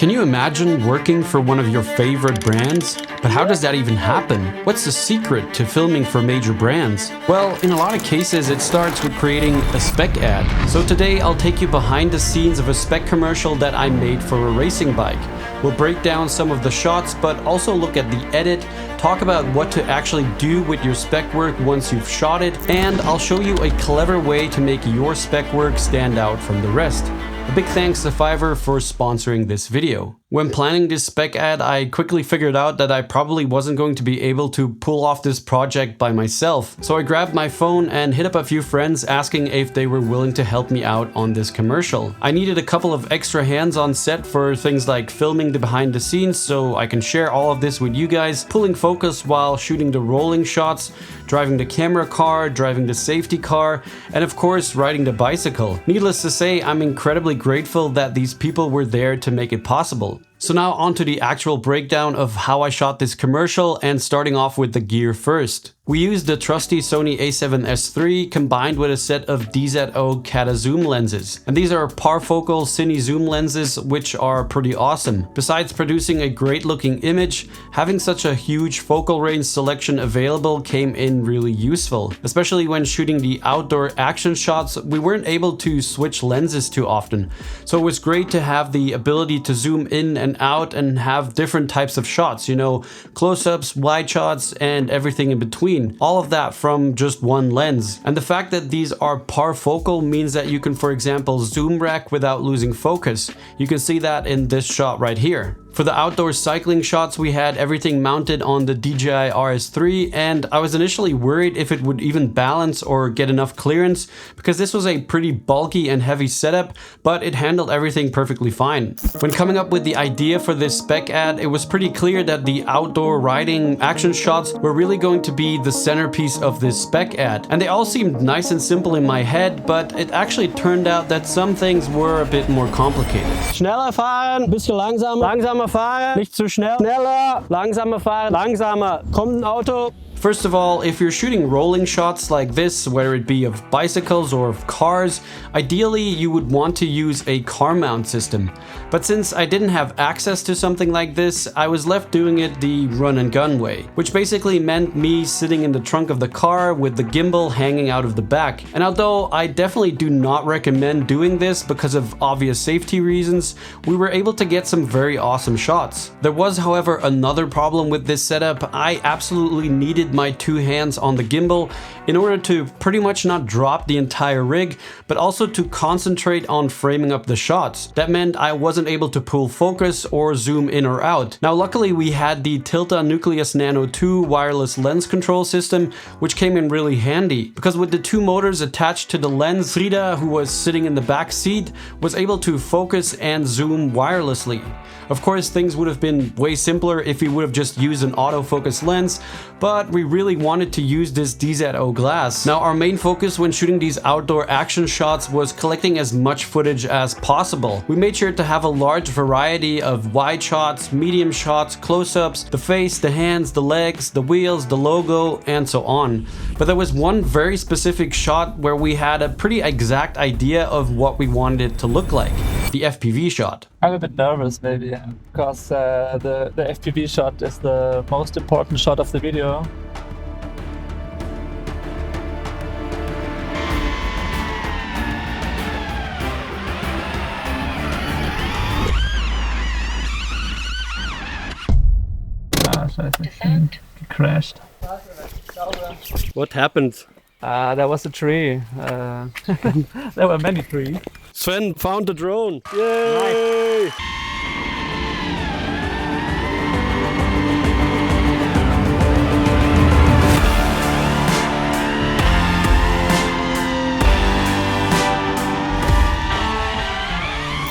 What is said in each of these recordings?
Can you imagine working for one of your favorite brands? But how does that even happen? What's the secret to filming for major brands? Well, in a lot of cases, it starts with creating a spec ad. So today I'll take you behind the scenes of a spec commercial that I made for a racing bike. We'll break down some of the shots, but also look at the edit, talk about what to actually do with your spec work once you've shot it, and I'll show you a clever way to make your spec work stand out from the rest. A big thanks to Fiverr for sponsoring this video. When planning this spec ad, I quickly figured out that I probably wasn't going to be able to pull off this project by myself. So I grabbed my phone and hit up a few friends asking if they were willing to help me out on this commercial. I needed a couple of extra hands on set for things like filming the behind the scenes so I can share all of this with you guys, pulling focus while shooting the rolling shots, driving the camera car, driving the safety car, and of course riding the bicycle. Needless to say, I'm incredibly grateful that these people were there to make it possible. So now on to the actual breakdown of how I shot this commercial, and starting off with the gear first. We used the trusty Sony a7S III combined with a set of DZO Cata zoom lenses. And these are parfocal cine zoom lenses which are pretty awesome. Besides producing a great looking image, having such a huge focal range selection available came in really useful. Especially when shooting the outdoor action shots, we weren't able to switch lenses too often. So it was great to have the ability to zoom in and out and have different types of shots, you know, close-ups, wide shots, and everything in between. All of that from just one lens. And the fact that these are parfocal means that you can, for example, zoom rack without losing focus. You can see that in this shot right here. For the outdoor cycling shots, we had everything mounted on the DJI RS3, and I was initially worried if it would even balance or get enough clearance, because this was a pretty bulky and heavy setup, but it handled everything perfectly fine. When coming up with the idea for this spec ad, it was pretty clear that the outdoor riding action shots were really going to be the centerpiece of this spec ad. And they all seemed nice and simple in my head, but it actually turned out that some things were a bit more complicated. Schneller fahren, bisschen langsamer. Langsamer fahren, nicht zu schnell. Schneller, langsamer fahren, langsamer. Kommt ein Auto. First of all, if you're shooting rolling shots like this, whether it be of bicycles or of cars, ideally you would want to use a car mount system. But since I didn't have access to something like this, I was left doing it the run and gun way, which basically meant me sitting in the trunk of the car with the gimbal hanging out of the back. And although I definitely do not recommend doing this because of obvious safety reasons, we were able to get some very awesome shots. There was, however, another problem with this setup. I absolutely needed my two hands on the gimbal in order to pretty much not drop the entire rig, but also to concentrate on framing up the shots. That meant I wasn't able to pull focus or zoom in or out. Now luckily we had the Tilta Nucleus Nano 2 wireless lens control system, which came in really handy, because with the two motors attached to the lens, Frida, who was sitting in the back seat, was able to focus and zoom wirelessly. Of course, things would have been way simpler if we would have just used an autofocus lens, but we really wanted to use this DZO glass. Now, our main focus when shooting these outdoor action shots was collecting as much footage as possible. We made sure to have a large variety of wide shots, medium shots, close-ups, the face, the hands, the legs, the wheels, the logo, and so on. But there was one very specific shot where we had a pretty exact idea of what we wanted it to look like. The FPV shot. I'm a bit nervous maybe, yeah, because the FPV shot is the most important shot of the video. Ah, scheiße. Crashed. What happened? There was a tree. There were many trees. Sven found the drone. Yay! Nice.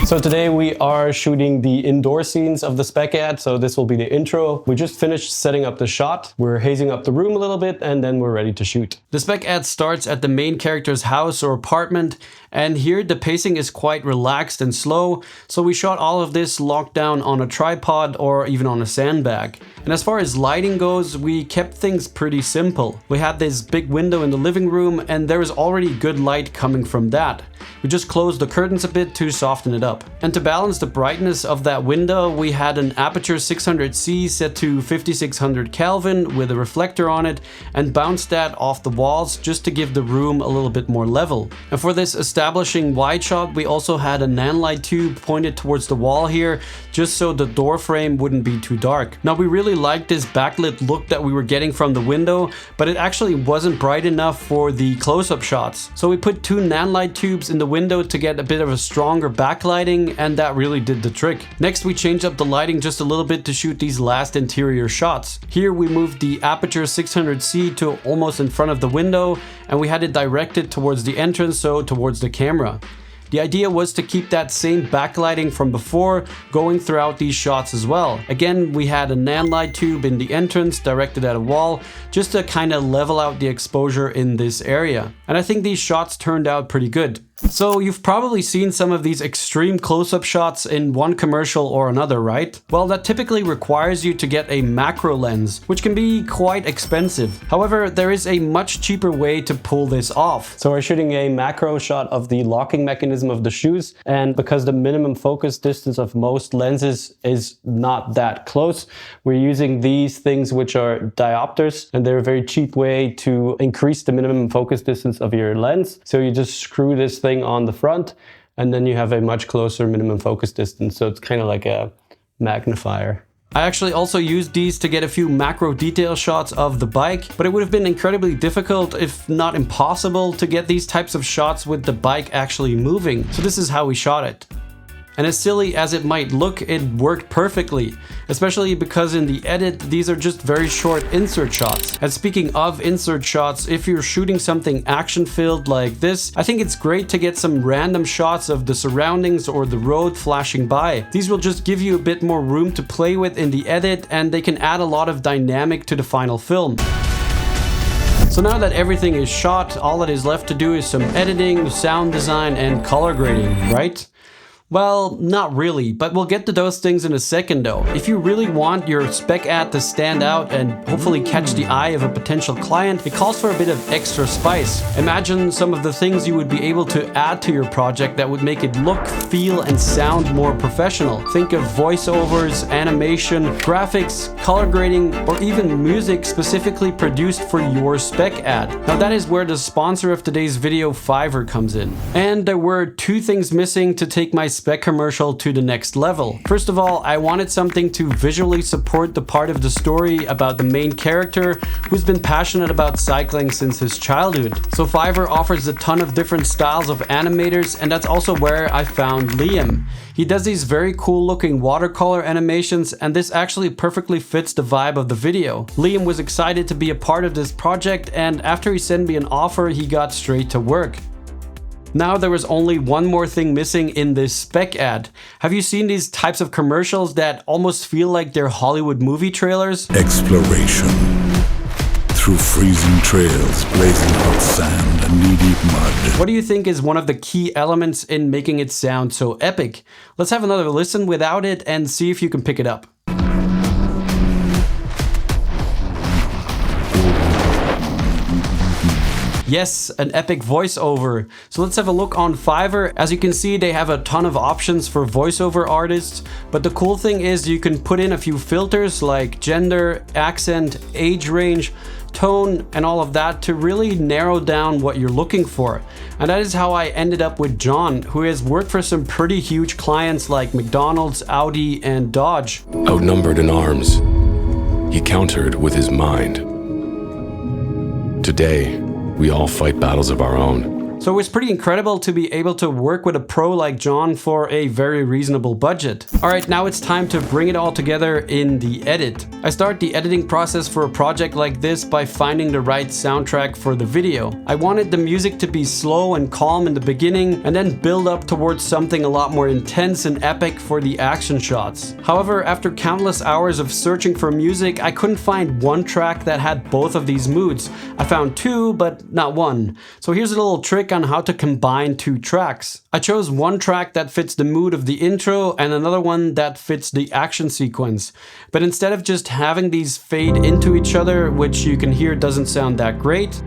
So today we are shooting the indoor scenes of the spec ad, so this will be the intro. We just finished setting up the shot, we're hazing up the room a little bit, and then we're ready to shoot. The spec ad starts at the main character's house or apartment, And here the pacing is quite relaxed and slow, so we shot all of this locked down on a tripod or even on a sandbag. And as far as lighting goes, we kept things pretty simple. We had this big window in the living room and there was already good light coming from that. We just closed the curtains a bit to soften it up. And to balance the brightness of that window, we had an aperture 600C set to 5600 Kelvin with a reflector on it and bounced that off the walls just to give the room a little bit more level. And for this establishing wide shot, we also had a nanlite tube pointed towards the wall here, just so the door frame wouldn't be too dark. Now we really liked this backlit look that we were getting from the window, but it actually wasn't bright enough for the close-up shots. So we put 2 nanlite tubes in the window to get a bit of a stronger backlighting, and that really did the trick. Next, we changed up the lighting just a little bit to shoot these last interior shots. Here we moved the aperture 600C to almost in front of the window, and we had it directed towards the entrance, so towards the camera. The idea was to keep that same backlighting from before going throughout these shots as well. Again, we had a nanlite tube in the entrance directed at a wall just to kind of level out the exposure in this area. And I think these shots turned out pretty good. So you've probably seen some of these extreme close-up shots in one commercial or another, right? Well, that typically requires you to get a macro lens, which can be quite expensive. However, there is a much cheaper way to pull this off. So we're shooting a macro shot of the locking mechanism of the shoes, and because the minimum focus distance of most lenses is not that close, we're using these things which are diopters, and they're a very cheap way to increase the minimum focus distance of your lens. So you just screw this thing on the front and then you have a much closer minimum focus distance, so it's kind of like a magnifier. I actually also used these to get a few macro detail shots of the bike, but it would have been incredibly difficult, if not impossible, to get these types of shots with the bike actually moving. So this is how we shot it. And as silly as it might look, it worked perfectly, especially because in the edit, these are just very short insert shots. And speaking of insert shots, if you're shooting something action-filled like this, I think it's great to get some random shots of the surroundings or the road flashing by. These will just give you a bit more room to play with in the edit, and they can add a lot of dynamic to the final film. So now that everything is shot, all that is left to do is some editing, sound design, and color grading, right? Well, not really, but we'll get to those things in a second though. If you really want your spec ad to stand out and hopefully catch the eye of a potential client, it calls for a bit of extra spice. Imagine some of the things you would be able to add to your project that would make it look, feel, and sound more professional. Think of voiceovers, animation, graphics, color grading, or even music specifically produced for your spec ad. Now that is where the sponsor of today's video, Fiverr, comes in. And there were 2 things missing to take my spec commercial to the next level. First of all, I wanted something to visually support the part of the story about the main character who's been passionate about cycling since his childhood. So Fiverr offers a ton of different styles of animators, and that's also where I found Liam. He does these very cool looking watercolor animations, and this actually perfectly fits the vibe of the video. Liam was excited to be a part of this project, and after he sent me an offer, he got straight to work. Now there was only one more thing missing in this spec ad. Have you seen these types of commercials that almost feel like they're Hollywood movie trailers? Exploration. Through freezing trails, blazing hot sand, and knee-deep mud. What do you think is one of the key elements in making it sound so epic? Let's have another listen without it and see if you can pick it up. Yes, an epic voiceover. So let's have a look on Fiverr. As you can see, they have a ton of options for voiceover artists, but the cool thing is you can put in a few filters like gender, accent, age range, tone, and all of that to really narrow down what you're looking for. And that is how I ended up with John, who has worked for some pretty huge clients like McDonald's, Audi, and Dodge. Outnumbered in arms, he countered with his mind. Today, we all fight battles of our own. So it was pretty incredible to be able to work with a pro like John for a very reasonable budget. Alright, now it's time to bring it all together in the edit. I start the editing process for a project like this by finding the right soundtrack for the video. I wanted the music to be slow and calm in the beginning and then build up towards something a lot more intense and epic for the action shots. However, after countless hours of searching for music, I couldn't find one track that had both of these moods. I found 2, but not one. So here's a little trick trick on how to combine two tracks. I chose one track that fits the mood of the intro and another one that fits the action sequence. But instead of just having these fade into each other, which you can hear doesn't sound that great,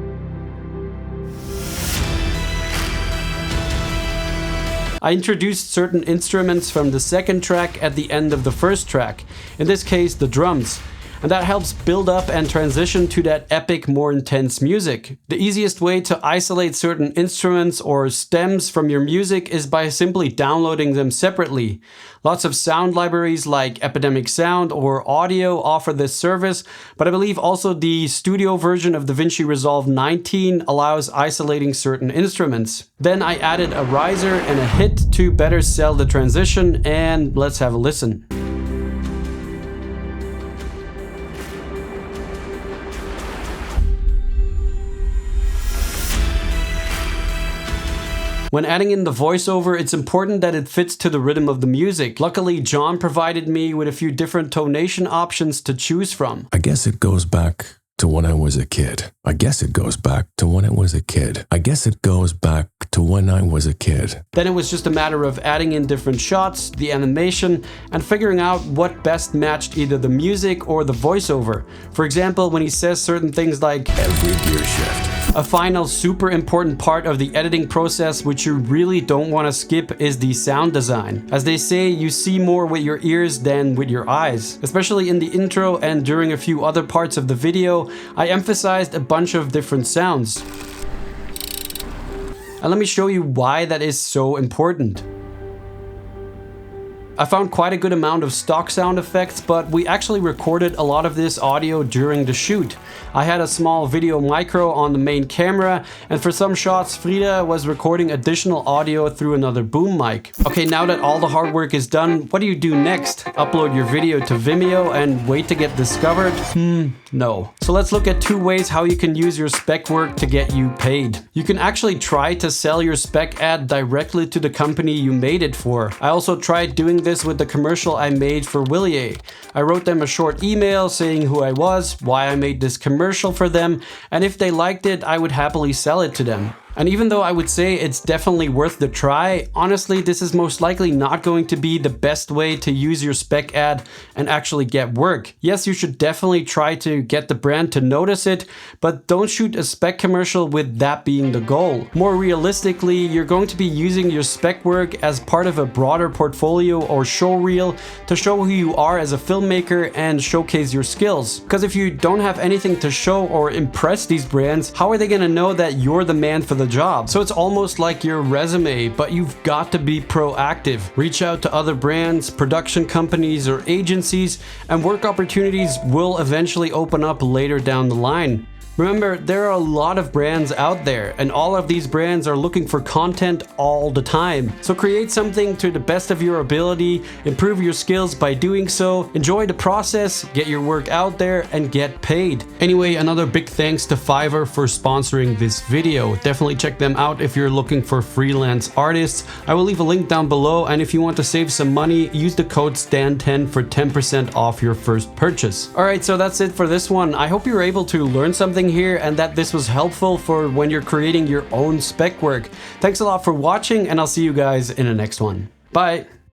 I introduced certain instruments from the second track at the end of the first track, in this case the drums. And that helps build up and transition to that epic, more intense music. The easiest way to isolate certain instruments or stems from your music is by simply downloading them separately. Lots of sound libraries like Epidemic Sound or Audio offer this service, but I believe also the studio version of DaVinci Resolve 19 allows isolating certain instruments. Then I added a riser and a hit to better sell the transition, and let's have a listen. When adding in the voiceover, it's important that it fits to the rhythm of the music. Luckily, John provided me with a few different tonation options to choose from. I guess it goes back to when I was a kid. I guess it goes back to when I was a kid. I guess it goes back to when I was a kid. Then it was just a matter of adding in different shots, the animation, and figuring out what best matched either the music or the voiceover. For example, when he says certain things like Every gear shift. a final super important part of the editing process which you really don't want to skip is the sound design. As they say, you see more with your ears than with your eyes. Especially in the intro and during a few other parts of the video, I emphasized a bunch of different sounds. And let me show you why that is so important. I found quite a good amount of stock sound effects, but we actually recorded a lot of this audio during the shoot. I had a small video micro on the main camera, and for some shots Frida was recording additional audio through another boom mic. Okay, now that all the hard work is done, what do you do next? Upload your video to Vimeo and wait to get discovered? No. So let's look at two ways how you can use your spec work to get you paid. You can actually try to sell your spec ad directly to the company you made it for. I also tried doing this with the commercial I made for Willier. I wrote them a short email saying who I was, why I made this commercial for them, and if they liked it, I would happily sell it to them. And even though I would say it's definitely worth the try, honestly, this is most likely not going to be the best way to use your spec ad and actually get work. Yes, you should definitely try to get the brand to notice it, but don't shoot a spec commercial with that being the goal. More realistically, you're going to be using your spec work as part of a broader portfolio or show reel to show who you are as a filmmaker and showcase your skills. Because if you don't have anything to show or impress these brands, how are they going to know that you're the man for the job? So it's almost like your resume, but you've got to be proactive. Reach out to other brands, production companies, or agencies, and work opportunities will eventually open up later down the line. Remember, there are a lot of brands out there, and all of these brands are looking for content all the time. So create something to the best of your ability, improve your skills by doing so, enjoy the process, get your work out there, and get paid. Anyway, another big thanks to Fiverr for sponsoring this video. Definitely check them out if you're looking for freelance artists. I will leave a link down below, and if you want to save some money, use the code STAN10 for 10% off your first purchase. Alright, so that's it for this one. I hope you were able to learn something here and that this was helpful for when you're creating your own spec work. Thanks a lot for watching, and I'll see you guys in the next one. Bye!